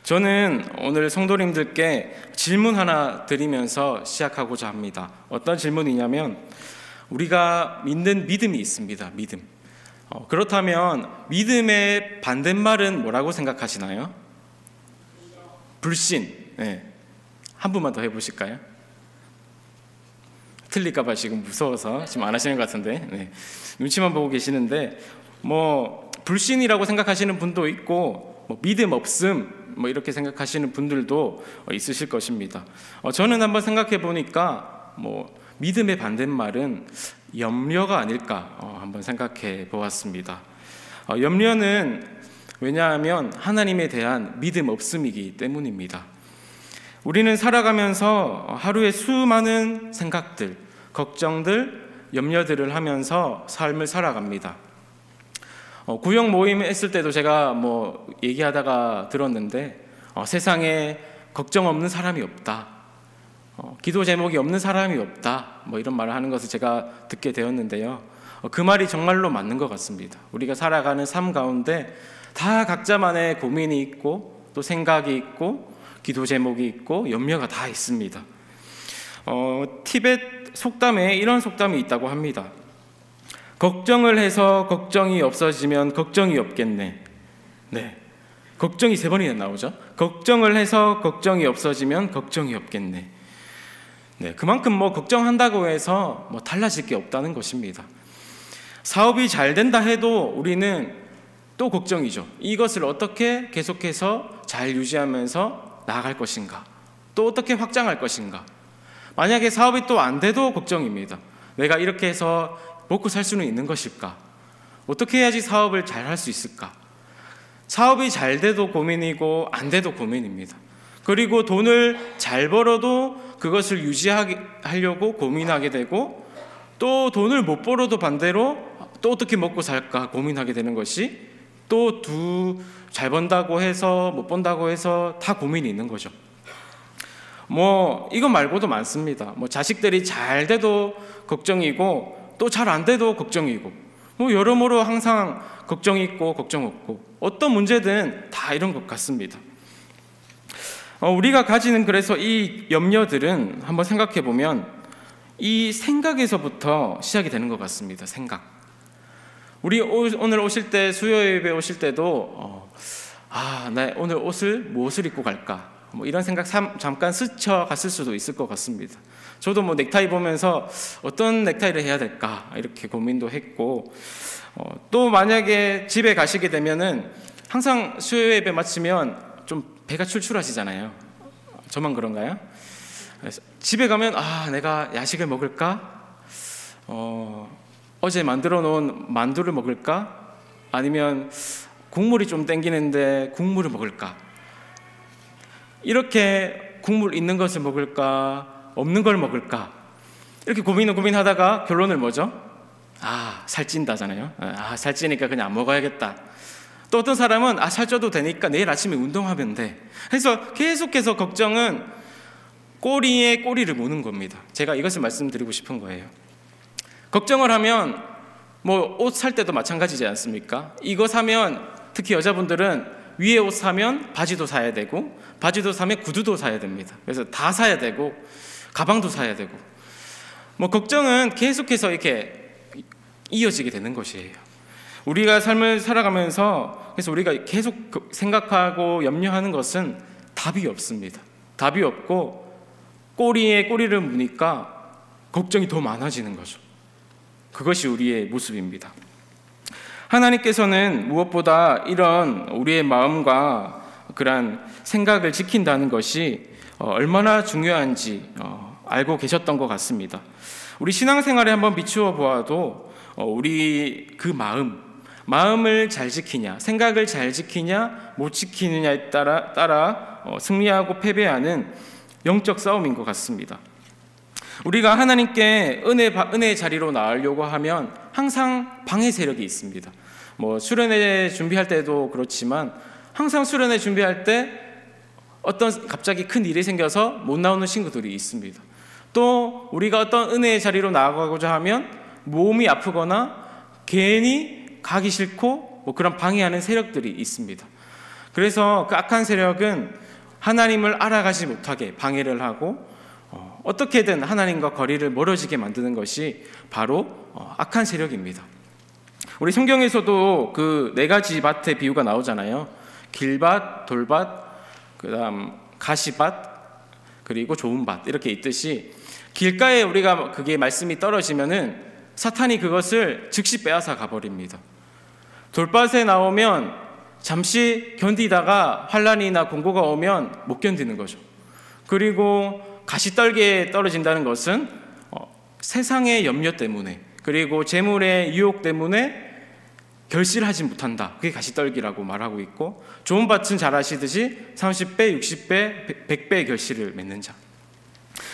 저는 오늘 성도님들께 질문 하나 드리면서 시작하고자 합니다. 어떤 질문이냐면, 우리가 믿는 믿음이 있습니다. 믿음. 그렇다면 믿음의 반대말은 뭐라고 생각하시나요? 불신. 네. 한 분만 더 해보실까요? 틀릴까봐 지금 무서워서 지금 안 하시는 것 같은데, 네. 눈치만 보고 계시는데, 불신이라고 생각하시는 분도 있고, 믿음 없음 이렇게 생각하시는 분들도 있으실 것입니다. 저는 한번 생각해 보니까 믿음의 반대말은 염려가 아닐까 한번 생각해 보았습니다. 염려는 왜냐하면 하나님에 대한 믿음 없음이기 때문입니다. 우리는 살아가면서 하루에 수많은 생각들, 걱정들, 염려들을 하면서 삶을 살아갑니다. 구역 모임 했을 때도 제가 얘기하다가 들었는데, 세상에 걱정 없는 사람이 없다, 기도 제목이 없는 사람이 없다, 이런 말을 하는 것을 제가 듣게 되었는데요. 그 말이 정말로 맞는 것 같습니다. 우리가 살아가는 삶 가운데 다 각자만의 고민이 있고, 또 생각이 있고, 기도 제목이 있고, 염려가 다 있습니다. 티벳 속담에 이런 속담이 있다고 합니다. 걱정을 해서 걱정이 없어지면 걱정이 없겠네. 네, 걱정이 3번이나 나오죠. 걱정을 해서 걱정이 없어지면 걱정이 없겠네. 네, 그만큼 걱정한다고 해서 달라질 게 없다는 것입니다. 사업이 잘 된다 해도 우리는 또 걱정이죠. 이것을 어떻게 계속해서 잘 유지하면서 나아갈 것인가, 또 어떻게 확장할 것인가. 만약에 사업이 또 안 돼도 걱정입니다. 내가 이렇게 해서 먹고 살 수는 있는 것일까? 어떻게 해야지 사업을 잘 할 수 있을까? 사업이 잘 돼도 고민이고 안 돼도 고민입니다. 그리고 돈을 잘 벌어도 그것을 유지하려고 고민하게 되고, 또 돈을 못 벌어도 반대로 또 어떻게 먹고 살까 고민하게 되는 것이, 또 잘 번다고 해서 못 번다고 해서 다 고민이 있는 거죠. 이거 말고도 많습니다. 자식들이 잘 돼도 걱정이고, 또 잘 안 돼도 걱정이고, 여러모로 항상 걱정이 있고 걱정 없고, 어떤 문제든 다 이런 것 같습니다. 우리가 가지는 그래서 이 염려들은 한번 생각해 보면 이 생각에서부터 시작이 되는 것 같습니다. 생각. 우리 오늘 오실 때, 수요 예배 오실 때도 나 오늘 무엇을 입고 갈까? 이런 생각 잠깐 스쳐갔을 수도 있을 것 같습니다. 저도 넥타이 보면서 어떤 넥타이를 해야 될까 이렇게 고민도 했고, 또 만약에 집에 가시게 되면은 항상 수요 예배 마치면 좀 배가 출출하시잖아요. 저만 그런가요? 그래서 집에 가면 내가 야식을 먹을까? 어제 만들어 놓은 만두를 먹을까? 아니면 국물이 좀 땡기는데 국물을 먹을까? 이렇게 국물 있는 것을 먹을까? 없는 걸 먹을까? 이렇게 고민하다가 결론을 뭐죠? 살찐다잖아요. 살찌니까 그냥 안 먹어야겠다. 또 어떤 사람은 살쪄도 되니까 내일 아침에 운동하면 돼. 그래서 계속해서 걱정은 꼬리에 꼬리를 무는 겁니다. 제가 이것을 말씀드리고 싶은 거예요. 걱정을 하면 옷 살 때도 마찬가지지 않습니까? 이거 사면, 특히 여자분들은 위에 옷 사면 바지도 사야 되고, 바지도 사면 구두도 사야 됩니다. 그래서 다 사야 되고, 가방도 사야 되고, 걱정은 계속해서 이렇게 이어지게 되는 것이에요. 우리가 삶을 살아가면서, 그래서 우리가 계속 생각하고 염려하는 것은 답이 없습니다. 답이 없고, 꼬리에 꼬리를 무니까 걱정이 더 많아지는 거죠. 그것이 우리의 모습입니다. 하나님께서는 무엇보다 이런 우리의 마음과 그런 생각을 지킨다는 것이 얼마나 중요한지 알고 계셨던 것 같습니다. 우리 신앙생활에 한번 비추어 보아도 우리 그 마음을 잘 지키냐, 생각을 잘 지키냐, 못 지키느냐에 따라 승리하고 패배하는 영적 싸움인 것 같습니다. 우리가 하나님께 은혜의 자리로 나으려고 하면 항상 방해 세력이 있습니다. 수련회 준비할 때도 그렇지만 항상 수련회 준비할 때 갑자기 큰 일이 생겨서 못 나오는 친구들이 있습니다. 또 우리가 어떤 은혜의 자리로 나아가고자 하면 몸이 아프거나 괜히 가기 싫고 그런 방해하는 세력들이 있습니다. 그래서 그 악한 세력은 하나님을 알아가지 못하게 방해를 하고 어떻게든 하나님과 거리를 멀어지게 만드는 것이 바로 악한 세력입니다. 우리 성경에서도 그 4가지 밭의 비유가 나오잖아요. 길밭, 돌밭, 그다음 가시밭, 그리고 좋은 밭, 이렇게 있듯이 길가에 우리가 그게 말씀이 떨어지면은 사탄이 그것을 즉시 빼앗아 가버립니다. 돌밭에 나오면 잠시 견디다가 환란이나 공고가 오면 못 견디는 거죠. 그리고 가시떨기에 떨어진다는 것은 세상의 염려 때문에, 그리고 재물의 유혹 때문에 결실하지 못한다. 그게 가시떨기라고 말하고 있고, 좋은 밭은 잘 아시듯이 30배, 60배, 100배의 결실을 맺는 자.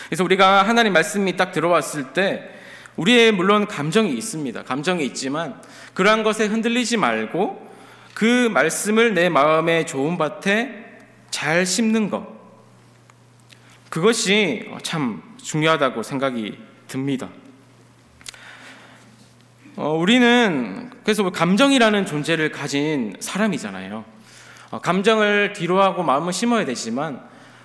그래서 우리가 하나님 말씀이 딱 들어왔을 때 우리의 물론 감정이 있습니다. 감정이 있지만 그러한 것에 흔들리지 말고 그 말씀을 내 마음의 좋은 밭에 잘 심는 것, 그것이 참 중요하다고 생각이 듭니다. 우리는 그래서 감정이라는 존재를 가진 사람이잖아요. 감정을 뒤로하고 마음을 심어야 되지만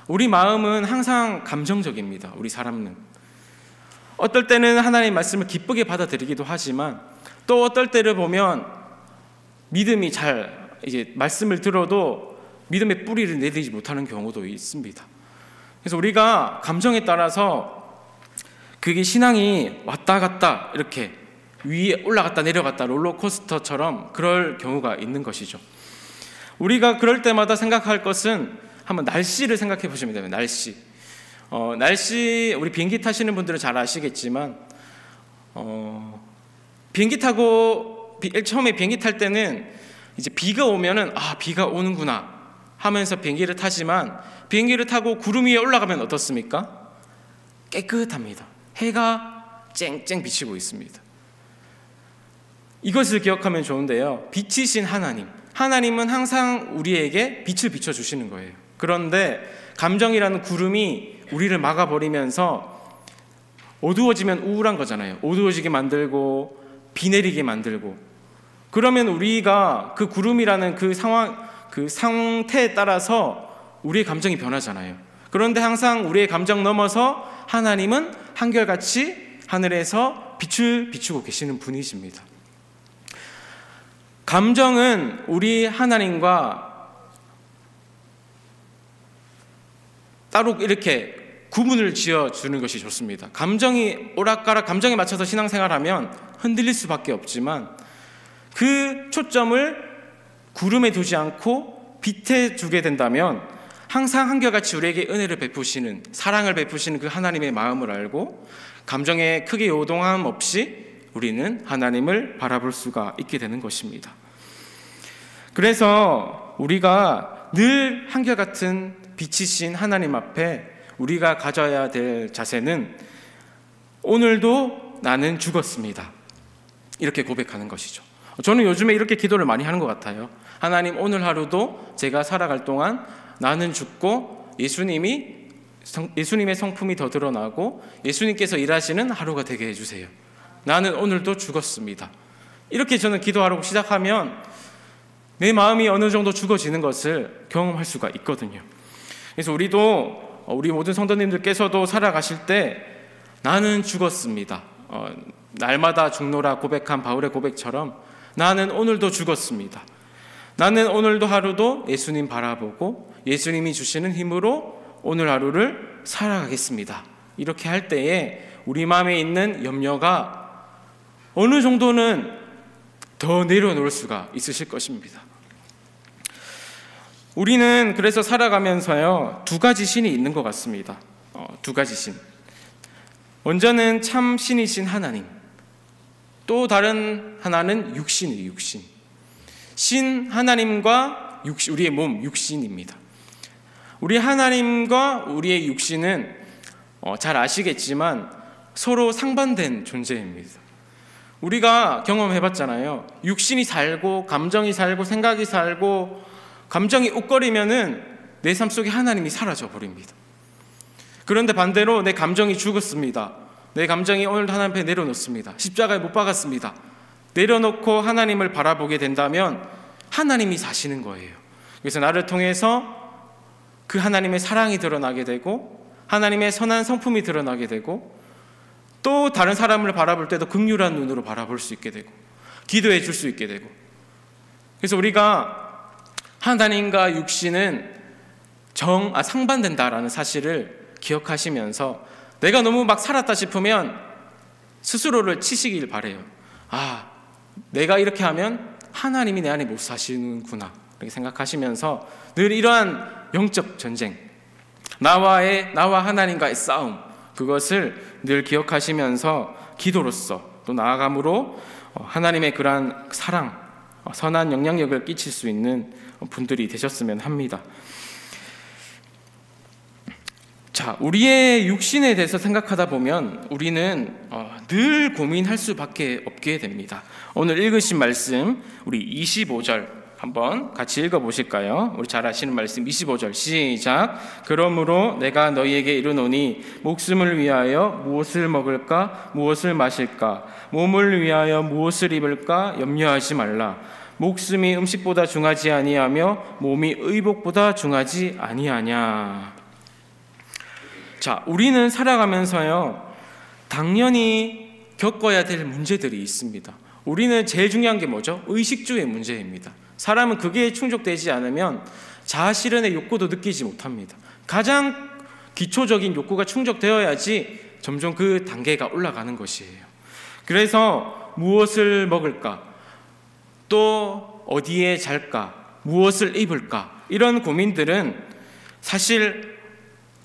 우리 마음은 항상 감정적입니다. 우리 사람은 어떨 때는 하나님의 말씀을 기쁘게 받아들이기도 하지만 또 어떨 때를 보면 믿음이 잘 이제 말씀을 들어도 믿음의 뿌리를 내리지 못하는 경우도 있습니다. 그래서 우리가 감정에 따라서 그게 신앙이 왔다 갔다 이렇게 위에 올라갔다 내려갔다 롤러코스터처럼 그럴 경우가 있는 것이죠. 우리가 그럴 때마다 생각할 것은 한번 날씨를 생각해 보시면 됩니다. 날씨 우리 비행기 타시는 분들은 잘 아시겠지만 비행기 타고 처음에 비행기 탈 때는 이제 비가 오면은 비가 오는구나 하면서 비행기를 타지만 비행기를 타고 구름 위에 올라가면 어떻습니까? 깨끗합니다. 해가 쨍쨍 비치고 있습니다. 이것을 기억하면 좋은데요. 빛이신 하나님은 항상 우리에게 빛을 비춰주시는 거예요. 그런데 감정이라는 구름이 우리를 막아버리면서 어두워지면 우울한 거잖아요. 어두워지게 만들고 비 내리게 만들고, 그러면 우리가 그 구름이라는 그 상태에 따라서 우리의 감정이 변하잖아요. 그런데 항상 우리의 감정 넘어서 하나님은 한결같이 하늘에서 빛을 비추고 계시는 분이십니다. 감정은 우리 하나님과 따로 이렇게 구분을 지어주는 것이 좋습니다. 감정이 오락가락 감정에 맞춰서 신앙생활하면 흔들릴 수밖에 없지만 그 초점을 구름에 두지 않고 빛에 두게 된다면 항상 한결같이 우리에게 은혜를 베푸시는, 사랑을 베푸시는 그 하나님의 마음을 알고 감정에 크게 요동함 없이 우리는 하나님을 바라볼 수가 있게 되는 것입니다. 그래서 우리가 늘 한결같은 빛이신 하나님 앞에 우리가 가져야 될 자세는 오늘도 나는 죽었습니다. 이렇게 고백하는 것이죠. 저는 요즘에 이렇게 기도를 많이 하는 것 같아요. 하나님, 오늘 하루도 제가 살아갈 동안 나는 죽고 예수님의 성품이 더 드러나고 예수님께서 일하시는 하루가 되게 해주세요. 나는 오늘도 죽었습니다. 이렇게 저는 기도하라고 시작하면 내 마음이 어느 정도 죽어지는 것을 경험할 수가 있거든요. 그래서 우리 모든 성도님들께서도 살아가실 때 나는 죽었습니다. 날마다 죽노라 고백한 바울의 고백처럼 나는 오늘도 죽었습니다. 나는 오늘도 하루도 예수님 바라보고 예수님이 주시는 힘으로 오늘 하루를 살아가겠습니다. 이렇게 할 때에 우리 마음에 있는 염려가 어느 정도는 더 내려놓을 수가 있으실 것입니다. 우리는 그래서 살아가면서요 2가지 신이 있는 것 같습니다. 2가지 신. 먼저는 참 신이신 하나님, 또 다른 하나는 육신이에요. 육신. 신 하나님과 우리의 몸 육신입니다. 우리 하나님과 우리의 육신은 잘 아시겠지만 서로 상반된 존재입니다. 우리가 경험해봤잖아요. 육신이 살고 감정이 살고 생각이 살고 감정이 욱거리면은 내 삶 속에 하나님이 사라져 버립니다. 그런데 반대로 내 감정이 죽었습니다. 내 감정이 오늘도 하나님 앞에 내려놓습니다. 십자가에 못 박았습니다. 내려놓고 하나님을 바라보게 된다면 하나님이 사시는 거예요. 그래서 나를 통해서 그 하나님의 사랑이 드러나게 되고 하나님의 선한 성품이 드러나게 되고 또 다른 사람을 바라볼 때도 긍휼한 눈으로 바라볼 수 있게 되고 기도해 줄 수 있게 되고, 그래서 우리가 하나님과 육신은 상반된다라는 사실을 기억하시면서 내가 너무 막 살았다 싶으면 스스로를 치시길 바래요. 내가 이렇게 하면 하나님이 내 안에 못 사시는구나 이렇게 생각하시면서 늘 이러한 영적 전쟁, 나와 하나님과의 싸움, 그것을 늘 기억하시면서 기도로서 또 나아감으로 하나님의 그러한 사랑, 선한 영향력을 끼칠 수 있는 분들이 되셨으면 합니다. 자, 우리의 육신에 대해서 생각하다 보면 우리는 늘 고민할 수밖에 없게 됩니다. 오늘 읽으신 말씀 우리 25절 한번 같이 읽어보실까요? 우리 잘 아시는 말씀 25절 시작. 그러므로 내가 너희에게 이르노니 목숨을 위하여 무엇을 먹을까 무엇을 마실까 몸을 위하여 무엇을 입을까 염려하지 말라. 목숨이 음식보다 중하지 아니하며 몸이 의복보다 중하지 아니하냐. 자, 우리는 살아가면서요 당연히 겪어야 될 문제들이 있습니다. 우리는 제일 중요한 게 뭐죠? 의식주의 문제입니다. 사람은 그게 충족되지 않으면 자아실현의 욕구도 느끼지 못합니다. 가장 기초적인 욕구가 충족되어야지 점점 그 단계가 올라가는 것이에요. 그래서 무엇을 먹을까, 또 어디에 잘까, 무엇을 입을까, 이런 고민들은 사실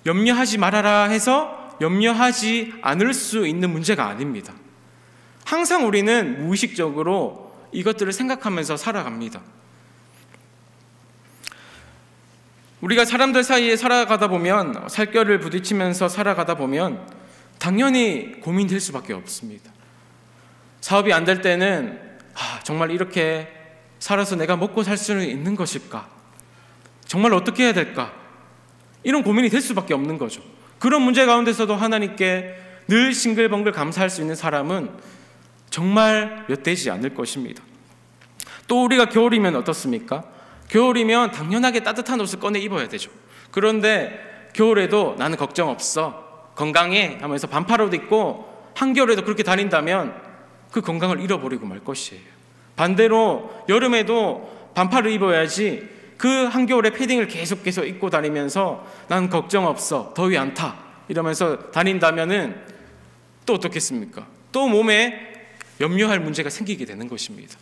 염려하지 말아라 해서 염려하지 않을 수 있는 문제가 아닙니다. 항상 우리는 무의식적으로 이것들을 생각하면서 살아갑니다. 우리가 사람들 사이에 살아가다 보면, 살결을 부딪히면서 살아가다 보면 당연히 고민될 수밖에 없습니다. 사업이 안 될 때는 정말 이렇게 살아서 내가 먹고 살 수는 있는 것일까? 정말 어떻게 해야 될까? 이런 고민이 될 수밖에 없는 거죠. 그런 문제 가운데서도 하나님께 늘 싱글벙글 감사할 수 있는 사람은 정말 몇 되지 않을 것입니다. 또 우리가 겨울이면 어떻습니까? 겨울이면 당연하게 따뜻한 옷을 꺼내 입어야 되죠. 그런데 겨울에도 나는 걱정 없어, 건강해 하면서 반팔옷 입고 한겨울에도 그렇게 다닌다면 그 건강을 잃어버리고 말 것이에요. 반대로 여름에도 반팔을 입어야지 그 한겨울에 패딩을 계속 입고 다니면서 난 걱정 없어, 더위 안 타 이러면서 다닌다면은 또 어떻겠습니까? 또 몸에 염려할 문제가 생기게 되는 것입니다.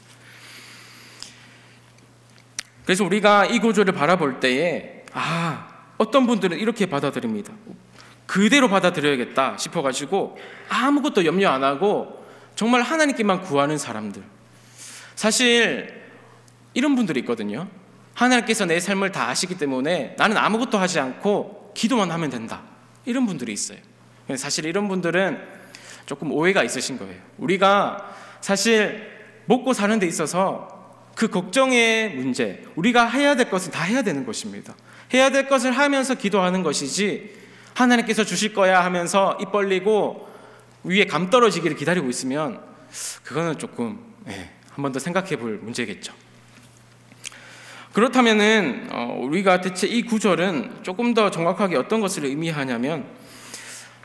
그래서 우리가 이 구조를 바라볼 때에 어떤 분들은 이렇게 받아들입니다. 그대로 받아들여야겠다 싶어가지고 아무것도 염려 안 하고 정말 하나님께만 구하는 사람들, 사실 이런 분들이 있거든요. 하나님께서 내 삶을 다 아시기 때문에 나는 아무것도 하지 않고 기도만 하면 된다, 이런 분들이 있어요. 사실 이런 분들은 조금 오해가 있으신 거예요. 우리가 사실 먹고 사는 데 있어서 그 걱정의 문제, 우리가 해야 될 것은 다 해야 되는 것입니다. 해야 될 것을 하면서 기도하는 것이지 하나님께서 주실 거야 하면서 입 벌리고 위에 감 떨어지기를 기다리고 있으면 그거는 조금 한 번 더 생각해 볼 문제겠죠. 그렇다면은 우리가 대체 이 구절은 조금 더 정확하게 어떤 것을 의미하냐면,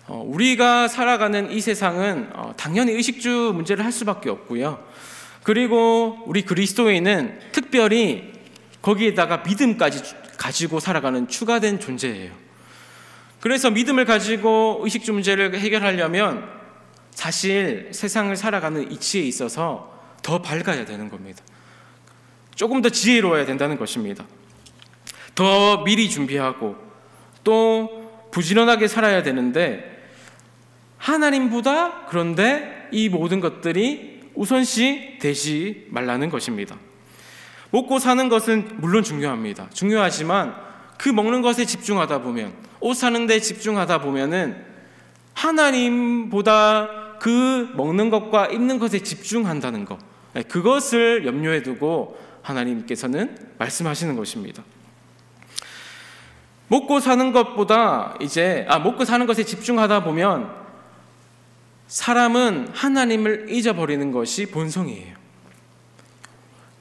우리가 살아가는 이 세상은 당연히 의식주 문제를 할 수밖에 없고요. 그리고 우리 그리스도인은 특별히 거기에다가 믿음까지 가지고 살아가는 추가된 존재예요. 그래서 믿음을 가지고 의식주 문제를 해결하려면 사실 세상을 살아가는 이치에 있어서 더 밝아야 되는 겁니다. 조금 더 지혜로워야 된다는 것입니다. 더 미리 준비하고 또 부지런하게 살아야 되는데, 하나님보다 그런데 이 모든 것들이 우선시 되지 말라는 것입니다. 먹고 사는 것은 물론 중요하지만 그 먹는 것에 집중하다 보면, 옷 사는 데 집중하다 보면은 하나님보다 그 먹는 것과 입는 것에 집중한다는 것, 그것을 염려해 두고 하나님께서는 말씀하시는 것입니다. 먹고 사는 것보다 먹고 사는 것에 집중하다 보면 사람은 하나님을 잊어버리는 것이 본성이에요.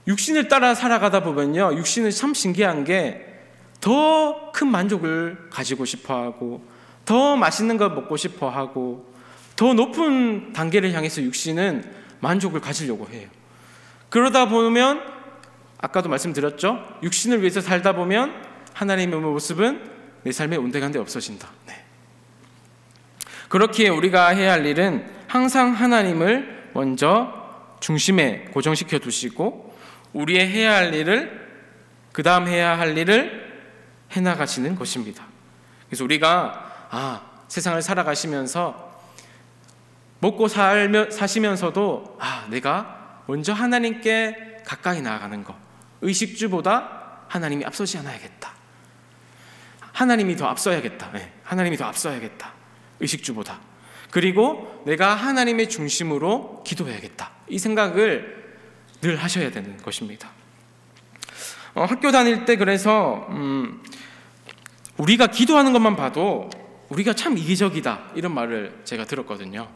육신을 따라 살아가다 보면요, 육신은 참 신기한 게 더 큰 만족을 가지고 싶어하고, 더 맛있는 걸 먹고 싶어하고, 더 높은 단계를 향해서 육신은 만족을 가지려고 해요. 그러다 보면 아까도 말씀드렸죠, 육신을 위해서 살다 보면 하나님의 모습은 내 삶에 온데간데 없어진다. 네. 그렇기에 우리가 해야 할 일은 항상 하나님을 먼저 중심에 고정시켜 두시고, 우리의 해야 할 일을, 그 다음 해야 할 일을 해나가시는 것입니다. 그래서 우리가 세상을 살아가시면서 먹고 사시면서도 내가 먼저 하나님께 가까이 나아가는 것, 의식주보다 하나님이 앞서지 않아야겠다, 하나님이 더 앞서야겠다, 하나님이 더 앞서야겠다, 의식주보다. 그리고 내가 하나님의 중심으로 기도해야겠다, 이 생각을 늘 하셔야 되는 것입니다. 학교 다닐 때 그래서 우리가 기도하는 것만 봐도 우리가 참 이기적이다, 이런 말을 제가 들었거든요.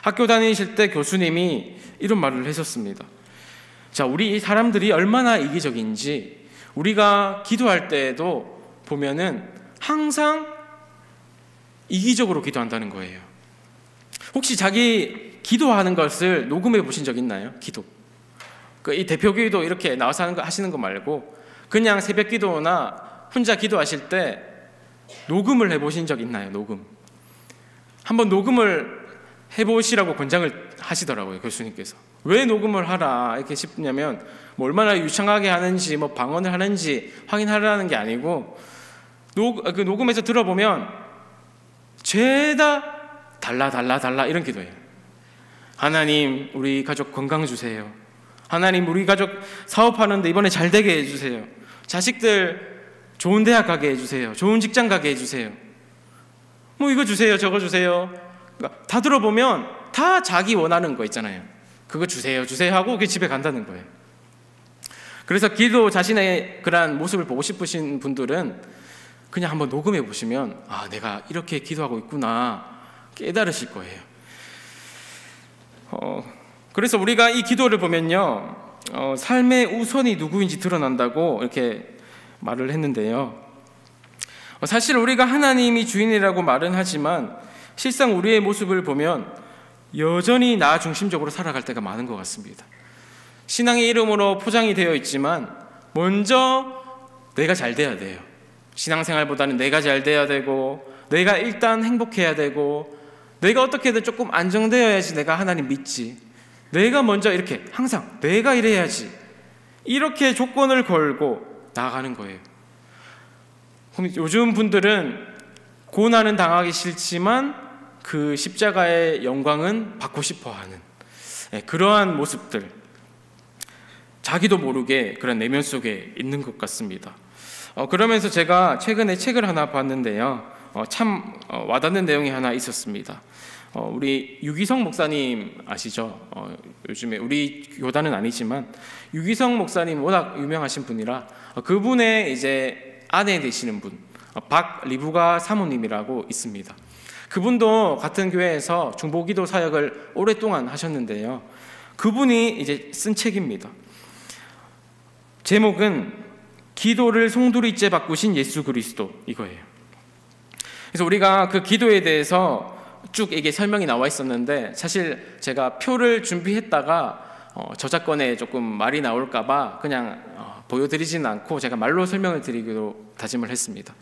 학교 다니실 때 교수님이 이런 말을 하셨습니다. 자, 우리 사람들이 얼마나 이기적인지 우리가 기도할 때에도 보면은 항상 이기적으로 기도한다는 거예요. 혹시 자기 기도하는 것을 녹음해 보신 적 있나요? 기도. 이 대표기도 이렇게 나와서 하시는 거 말고 그냥 새벽 기도나 혼자 기도하실 때 녹음을 해보신 적 있나요? 녹음. 한번 녹음을 해보시라고 권장을 하시더라고요, 교수님께서. 왜 녹음을 하라 이렇게 싶냐면, 뭐 얼마나 유창하게 하는지, 뭐 방언을 하는지 확인하라는 게 아니고, 그 녹음에서 들어보면 죄다 달라 이런 기도예요. 하나님, 우리 가족 건강 주세요. 하나님, 우리 가족 사업하는데 이번에 잘 되게 해주세요. 자식들 좋은 대학 가게 해주세요. 좋은 직장 가게 해주세요. 뭐 이거 주세요, 저거 주세요. 그러니까 다 들어보면 다 자기 원하는 거 있잖아요. 그거 주세요 하고 그 집에 간다는 거예요. 그래서 기도 자신의 그러한 모습을 보고 싶으신 분들은 그냥 한번 녹음해 보시면 내가 이렇게 기도하고 있구나 깨달으실 거예요. 그래서 우리가 이 기도를 보면요, 삶의 우선이 누구인지 드러난다고 이렇게 말을 했는데요, 사실 우리가 하나님이 주인이라고 말은 하지만 실상 우리의 모습을 보면 여전히 나 중심적으로 살아갈 때가 많은 것 같습니다. 신앙의 이름으로 포장이 되어 있지만 먼저 내가 잘 돼야 돼요. 신앙생활보다는 내가 잘 돼야 되고, 내가 일단 행복해야 되고, 내가 어떻게든 조금 안정되어야지 내가 하나님 믿지, 내가 먼저 이렇게 항상 내가 이래야지, 이렇게 조건을 걸고 나아가는 거예요. 요즘 분들은 고난은 당하기 싫지만 그 십자가의 영광은 받고 싶어하는 그러한 모습들, 자기도 모르게 그런 내면 속에 있는 것 같습니다. 그러면서 제가 최근에 책을 하나 봤는데요, 참 와닿는 내용이 하나 있었습니다. 우리 유기성 목사님 아시죠? 요즘에 우리 교단은 아니지만 유기성 목사님 워낙 유명하신 분이라, 그분의 이제 아내 되시는 분, 박리부가 사모님이라고 있습니다. 그분도 같은 교회에서 중보기도 사역을 오랫동안 하셨는데요, 그분이 이제 쓴 책입니다. 제목은 기도를 송두리째 바꾸신 예수 그리스도, 이거예요. 그래서 우리가 그 기도에 대해서 쭉 이게 설명이 나와 있었는데, 사실 제가 표를 준비했다가 저작권에 조금 말이 나올까봐 그냥 보여드리지는 않고 제가 말로 설명을 드리기로 다짐을 했습니다.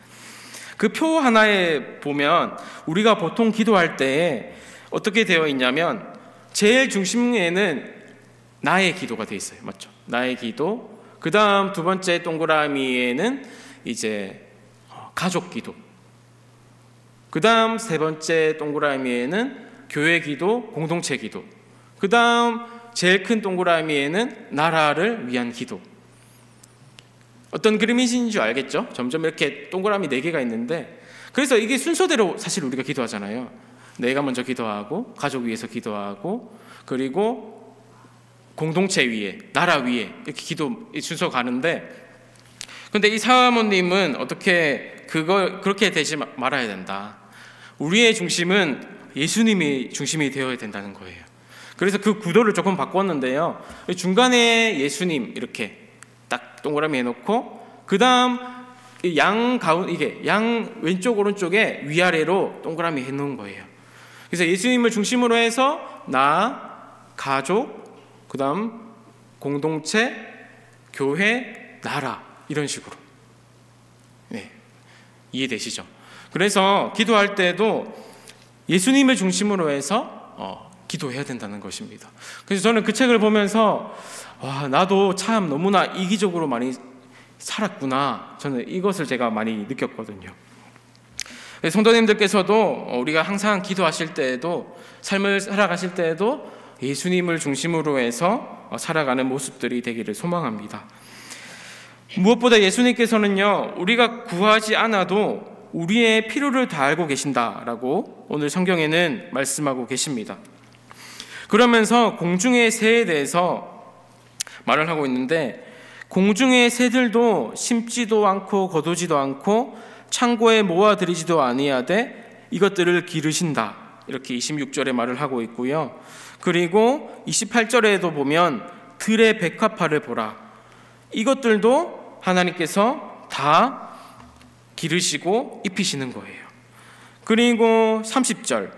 그 표 하나에 보면 우리가 보통 기도할 때 어떻게 되어 있냐면, 제일 중심에는 나의 기도가 되어 있어요. 맞죠? 나의 기도. 그 다음 두 번째 동그라미에는 이제 가족 기도. 그 다음 세 번째 동그라미에는 교회 기도, 공동체 기도. 그 다음 제일 큰 동그라미에는 나라를 위한 기도. 어떤 그림이신지 줄 알겠죠? 점점 이렇게 동그라미 4개가 있는데, 그래서 이게 순서대로 사실 우리가 기도하잖아요. 내가 먼저 기도하고, 가족 위해서 기도하고, 그리고 공동체 위에, 나라 위에 이렇게 기도 순서 가는데, 근데 이 사모님은 어떻게 그렇게 되지 말아야 된다. 우리의 중심은 예수님이 중심이 되어야 된다는 거예요. 그래서 그 구도를 조금 바꿨는데요. 중간에 예수님 이렇게 딱 동그라미 해놓고 그 다음 양 왼쪽 오른쪽에 위아래로 동그라미 해놓은 거예요. 그래서 예수님을 중심으로 해서 나, 가족, 그 다음 공동체, 교회, 나라 이런 식으로. 네, 이해되시죠? 그래서 기도할 때도 예수님을 중심으로 해서 기도해야 된다는 것입니다. 그래서 저는 그 책을 보면서 와, 나도 참 너무나 이기적으로 많이 살았구나, 저는 이것을 제가 많이 느꼈거든요. 성도님들께서도 우리가 항상 기도하실 때에도, 삶을 살아가실 때에도 예수님을 중심으로 해서 살아가는 모습들이 되기를 소망합니다. 무엇보다 예수님께서는요, 우리가 구하지 않아도 우리의 필요를 다 알고 계신다라고 오늘 성경에는 말씀하고 계십니다. 그러면서 공중의 새에 대해서 말을 하고 있는데, 공중의 새들도 심지도 않고 거두지도 않고 창고에 모아들이지도 아니하되 이것들을 기르신다, 이렇게 26절에 말을 하고 있고요. 그리고 28절에도 보면 들의 백합화를 보라, 이것들도 하나님께서 다 기르시고 입히시는 거예요. 그리고 30절,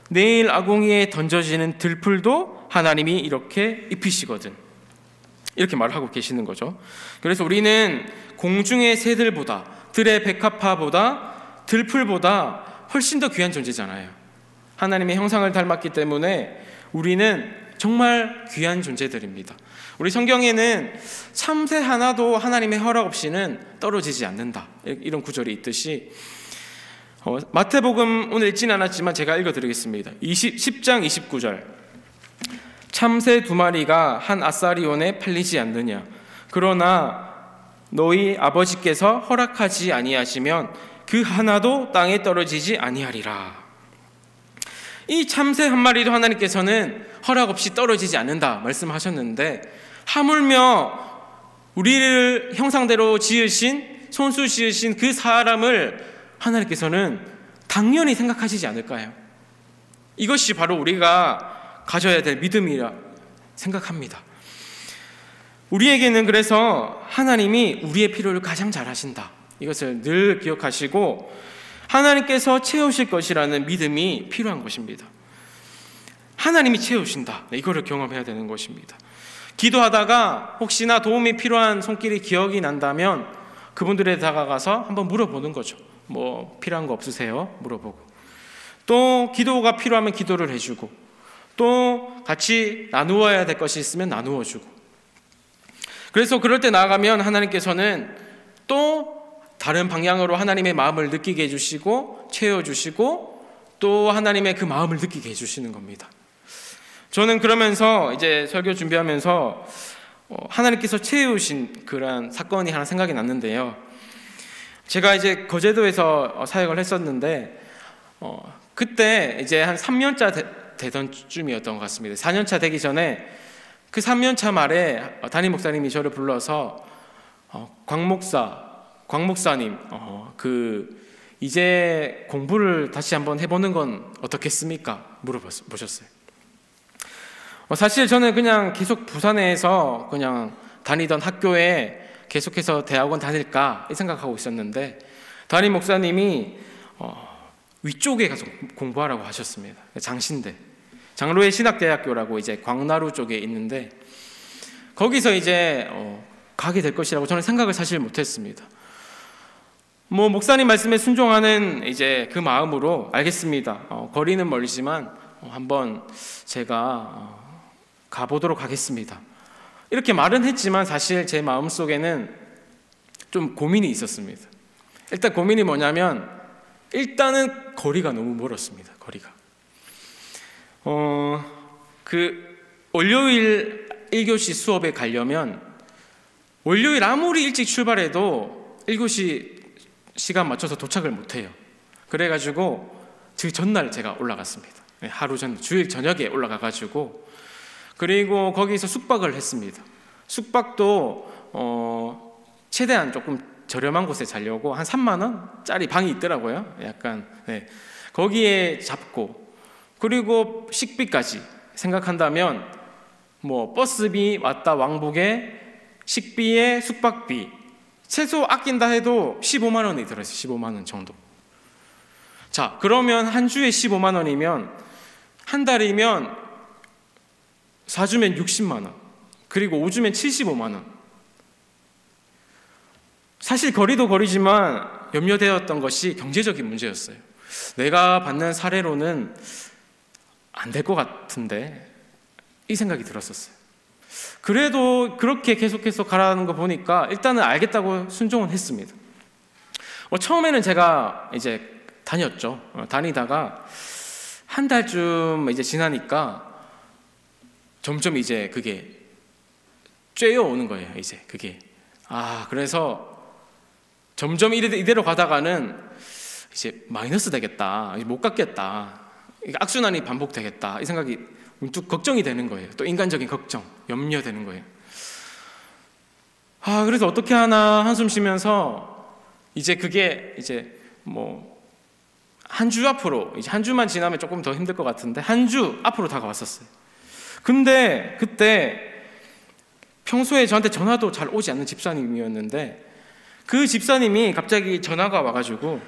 내일 아궁이에 던져지는 들풀도 하나님이 이렇게 입히시거든, 이렇게 말하고 계시는 거죠. 그래서 우리는 공중의 새들보다, 들의 백합화보다, 들풀보다 훨씬 더 귀한 존재잖아요. 하나님의 형상을 닮았기 때문에 우리는 정말 귀한 존재들입니다. 우리 성경에는 참새 하나도 하나님의 허락 없이는 떨어지지 않는다, 이런 구절이 있듯이 마태복음 오늘 읽지는 않았지만 제가 읽어드리겠습니다. 10장 29절, 참새 2마리가 한 아사리온에 팔리지 않느냐, 그러나 너희 아버지께서 허락하지 아니하시면 그 하나도 땅에 떨어지지 아니하리라. 이 참새 한 마리도 하나님께서는 허락 없이 떨어지지 않는다 말씀하셨는데, 하물며 우리를 형상대로 지으신, 손수 지으신 그 사람을 하나님께서는 당연히 생각하시지 않을까요? 이것이 바로 우리가 가져야 될 믿음이라 생각합니다. 우리에게는 그래서 하나님이 우리의 필요를 가장 잘 하신다, 이것을 늘 기억하시고 하나님께서 채우실 것이라는 믿음이 필요한 것입니다. 하나님이 채우신다, 이거를 경험해야 되는 것입니다. 기도하다가 혹시나 도움이 필요한 손길이 기억이 난다면 그분들에 다가가서 한번 물어보는 거죠. 뭐 필요한 거 없으세요? 물어보고, 또 기도가 필요하면 기도를 해주고, 또 같이 나누어야 될 것이 있으면 나누어 주고. 그래서 그럴 때 나아가면 하나님께서는 또 다른 방향으로 하나님의 마음을 느끼게 해주시고 채워주시고 또 하나님의 그 마음을 느끼게 해주시는 겁니다. 저는 그러면서 이제 설교 준비하면서 하나님께서 채우신 그런 사건이 하나 생각이 났는데요. 제가 이제 거제도에서 사역을 했었는데 그때 이제 한 3년차 되던 쯤이었던 것 같습니다. 4년차 되기 전에 그 3년차 말에 담임 목사님이 저를 불러서 광 목사님, 이제 공부를 다시 한번 해보는 건 어떻겠습니까? 물어보셨어요. 사실 저는 그냥 계속 부산에서 그냥 다니던 학교에 계속해서 대학원 다닐까 이 생각하고 있었는데, 담임 목사님이 위쪽에 가서 공부하라고 하셨습니다. 장신대, 장로의 신학대학교라고 이제 광나루 쪽에 있는데 거기서 이제 가게 될 것이라고 저는 생각을 사실 못했습니다. 뭐 목사님 말씀에 순종하는 이제 그 마음으로 알겠습니다. 거리는 멀지만 한번 제가 가보도록 하겠습니다. 이렇게 말은 했지만 사실 제 마음속에는 좀 고민이 있었습니다. 일단 고민이 뭐냐면 일단은 거리가 너무 멀었습니다. 거리가. 그 월요일 1교시 수업에 가려면 월요일 아무리 일찍 출발해도 1교시 시간 맞춰서 도착을 못해요. 그래가지고 그 전날 제가 올라갔습니다. 하루 전, 주일 저녁에 올라가가지고, 그리고 거기서 숙박을 했습니다. 숙박도 최대한 조금 저렴한 곳에 자려고 한 3만 원짜리 방이 있더라고요. 약간 거기에 잡고, 그리고 식비까지 생각한다면 뭐 버스비 왔다 왕복에 식비에 숙박비 최소 아낀다 해도 15만 원이 들어요. 15만 원 정도. 자, 그러면 한 주에 15만 원이면 한 달이면 4주면 60만 원, 그리고 5주면 75만 원. 사실 거리도 거리지만 염려되었던 것이 경제적인 문제였어요. 내가 받는 사례로는 안 될 것 같은데 이 생각이 들었었어요. 그래도 그렇게 계속해서 가라는 거 보니까 일단은 알겠다고 순종은 했습니다. 처음에는 제가 이제 다녔죠. 다니다가 한 달쯤 이제 지나니까 점점 이제 그게 쬐어 오는 거예요. 이제 그게 그래서 점점 이대로 가다가는 이제 마이너스 되겠다, 못 갚겠다, 악순환이 반복되겠다 이 생각이 문득 걱정이 되는 거예요. 또 인간적인 걱정, 염려되는 거예요. 그래서 어떻게 하나 한숨 쉬면서 이제 그게 이제 뭐 한 주 앞으로, 이제 한 주만 지나면 조금 더 힘들 것 같은데 한 주 앞으로 다가왔었어요. 근데 그때 평소에 저한테 전화도 잘 오지 않는 집사님이었는데 그 집사님이 갑자기 전화가 와가지고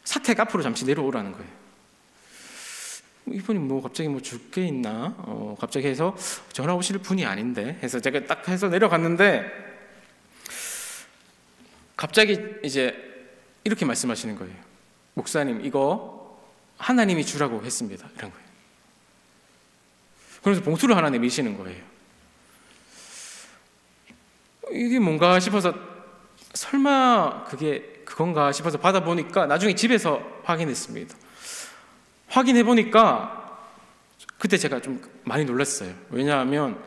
사택 앞으로 잠시 내려오라는 거예요. 이분이 뭐 갑자기 뭐 줄 게 있나? 갑자기 해서 전화 오실 분이 아닌데 해서 제가 딱 해서 내려갔는데 갑자기 이제 이렇게 말씀하시는 거예요. 목사님, 이거 하나님이 주라고 했습니다. 이런 거예요. 그래서 봉투를 하나 내미시는 거예요. 이게 뭔가 싶어서 설마 그건가 싶어서 받아보니까 나중에 집에서 확인했습니다. 확인해보니까 그때 제가 좀 많이 놀랐어요. 왜냐하면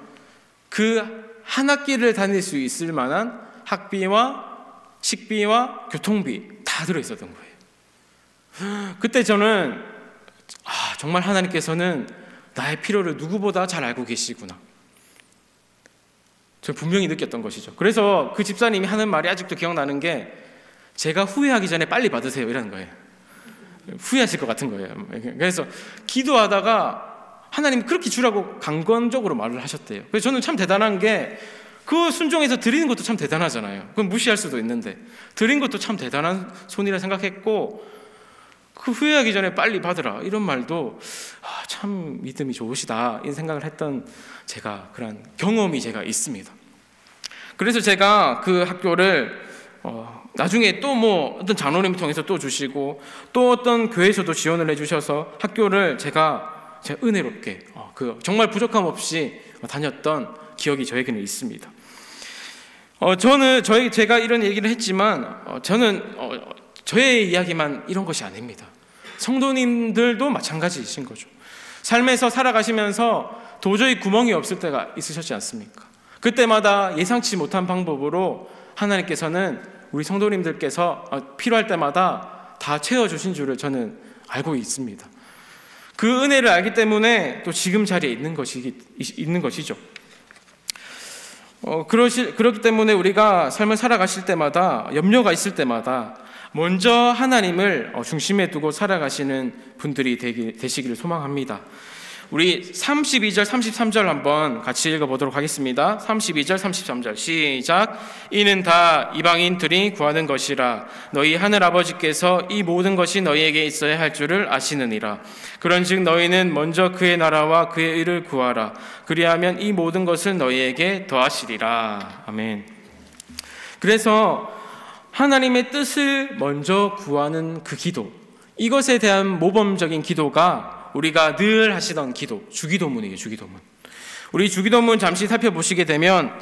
그 한 학기를 다닐 수 있을 만한 학비와 식비와 교통비 다 들어있었던 거예요. 그때 저는 정말 하나님께서는 나의 필요를 누구보다 잘 알고 계시구나, 저 분명히 느꼈던 것이죠. 그래서 그 집사님이 하는 말이 아직도 기억나는 게 제가 후회하기 전에 빨리 받으세요 이라는 거예요. 후회하실 것 같은 거예요. 그래서 기도하다가 하나님 그렇게 주라고 강권적으로 말을 하셨대요. 그래서 저는 참 대단한 게 그 순종해서 드리는 것도 참 대단하잖아요. 그건 무시할 수도 있는데 드린 것도 참 대단한 손이라 생각했고, 그 후회하기 전에 빨리 받으라 이런 말도 참 믿음이 좋으시다 이런 생각을 했던 그런 경험이 제가 있습니다. 그래서 제가 그 학교를 나중에 또 뭐 어떤 장로님 통해서 또 주시고 또 어떤 교회에서도 지원을 해주셔서 학교를 제가 은혜롭게 정말 부족함 없이 다녔던 기억이 저에게는 있습니다. 제가 이런 얘기를 했지만 저는 저의 이야기만 이런 것이 아닙니다. 성도님들도 마찬가지이신 거죠. 삶에서 살아가시면서 도저히 구멍이 없을 때가 있으셨지 않습니까? 그때마다 예상치 못한 방법으로 하나님께서는 우리 성도님들께서 필요할 때마다 다 채워주신 줄을 저는 알고 있습니다. 그 은혜를 알기 때문에 또 지금 자리에 있는 것이죠. 그렇기 때문에 우리가 삶을 살아가실 때마다, 염려가 있을 때마다 먼저 하나님을 중심에 두고 살아가시는 분들이 되시기를 소망합니다. 우리 32절 33절 한번 같이 읽어보도록 하겠습니다. 32절 33절 시작. 이는 다 이방인들이 구하는 것이라. 너희 하늘아버지께서 이 모든 것이 너희에게 있어야 할 줄을 아시느니라. 그런즉 너희는 먼저 그의 나라와 그의 의를 구하라. 그리하면 이 모든 것을 너희에게 더하시리라. 아멘. 그래서 하나님의 뜻을 먼저 구하는 그 기도, 이것에 대한 모범적인 기도가 우리가 늘 하시던 기도, 주기도문이에요. 주기도문. 우리 주기도문 잠시 살펴보시게 되면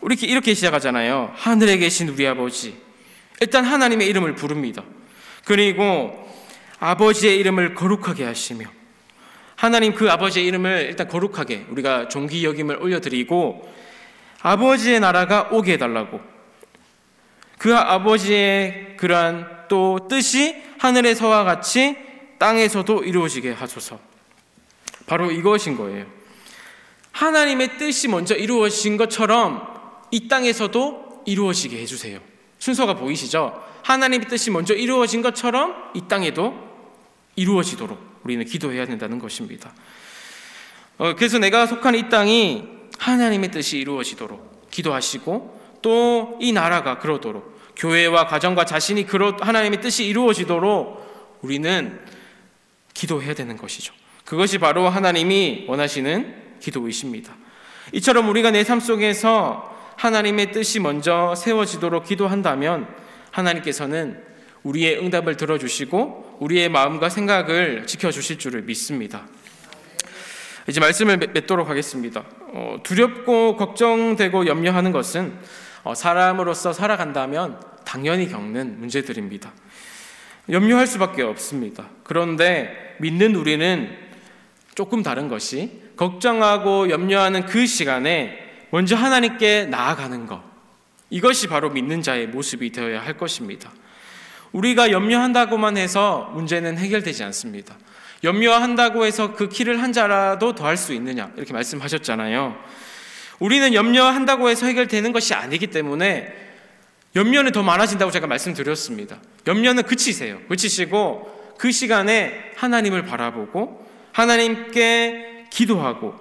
이렇게 시작하잖아요. 하늘에 계신 우리 아버지. 일단 하나님의 이름을 부릅니다. 그리고 아버지의 이름을 거룩하게 하시며, 하나님 그 아버지의 이름을 일단 거룩하게 우리가 존귀 여김을 올려드리고 아버지의 나라가 오게 해달라고, 그 아버지의 그러한 또 뜻이 하늘에서와 같이 땅에서도 이루어지게 하소서. 바로 이것인 거예요. 하나님의 뜻이 먼저 이루어진 것처럼 이 땅에서도 이루어지게 해주세요. 순서가 보이시죠? 하나님의 뜻이 먼저 이루어진 것처럼 이 땅에도 이루어지도록 우리는 기도해야 된다는 것입니다. 그래서 내가 속한 이 땅이 하나님의 뜻이 이루어지도록 기도하시고 또 이 나라가 그러도록 교회와 가정과 자신이 하나님의 뜻이 이루어지도록 우리는 기도해야 되는 것이죠. 그것이 바로 하나님이 원하시는 기도이십니다. 이처럼 우리가 내 삶 속에서 하나님의 뜻이 먼저 세워지도록 기도한다면 하나님께서는 우리의 응답을 들어주시고 우리의 마음과 생각을 지켜주실 줄을 믿습니다. 이제 말씀을 맺도록 하겠습니다. 두렵고 걱정되고 염려하는 것은 사람으로서 살아간다면 당연히 겪는 문제들입니다. 염려할 수밖에 없습니다. 그런데 믿는 우리는 조금 다른 것이 걱정하고 염려하는 그 시간에 먼저 하나님께 나아가는 것, 이것이 바로 믿는 자의 모습이 되어야 할 것입니다. 우리가 염려한다고만 해서 문제는 해결되지 않습니다. 염려한다고 해서 그 길을 한 자라도 더 할 수 있느냐 이렇게 말씀하셨잖아요. 우리는 염려한다고 해서 해결되는 것이 아니기 때문에 염려는 더 많아진다고 제가 말씀드렸습니다. 염려는 그치시고 그 시간에 하나님을 바라보고 하나님께 기도하고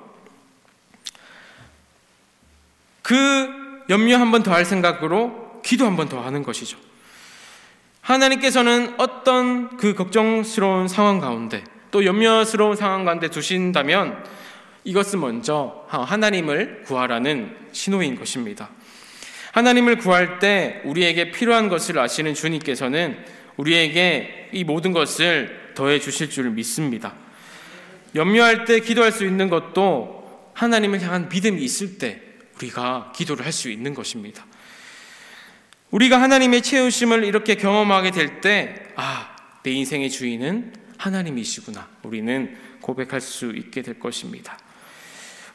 그 염려 한 번 더 할 생각으로 기도 한 번 더 하는 것이죠. 하나님께서는 어떤 그 걱정스러운 상황 가운데 또 염려스러운 상황 가운데 두신다면 이것은 먼저 하나님을 구하라는 신호인 것입니다. 하나님을 구할 때 우리에게 필요한 것을 아시는 주님께서는 우리에게 이 모든 것을 더해 주실 줄 믿습니다. 염려할 때 기도할 수 있는 것도 하나님을 향한 믿음이 있을 때 우리가 기도를 할 수 있는 것입니다. 우리가 하나님의 채우심을 이렇게 경험하게 될 때 내 인생의 주인은 하나님이시구나 우리는 고백할 수 있게 될 것입니다.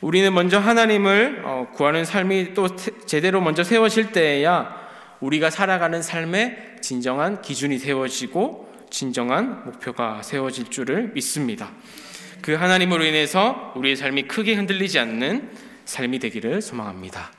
우리는 먼저 하나님을 구하는 삶이 또 제대로 먼저 세워질 때에야 우리가 살아가는 삶의 진정한 기준이 세워지고 진정한 목표가 세워질 줄을 믿습니다. 그 하나님으로 인해서 우리의 삶이 크게 흔들리지 않는 삶이 되기를 소망합니다.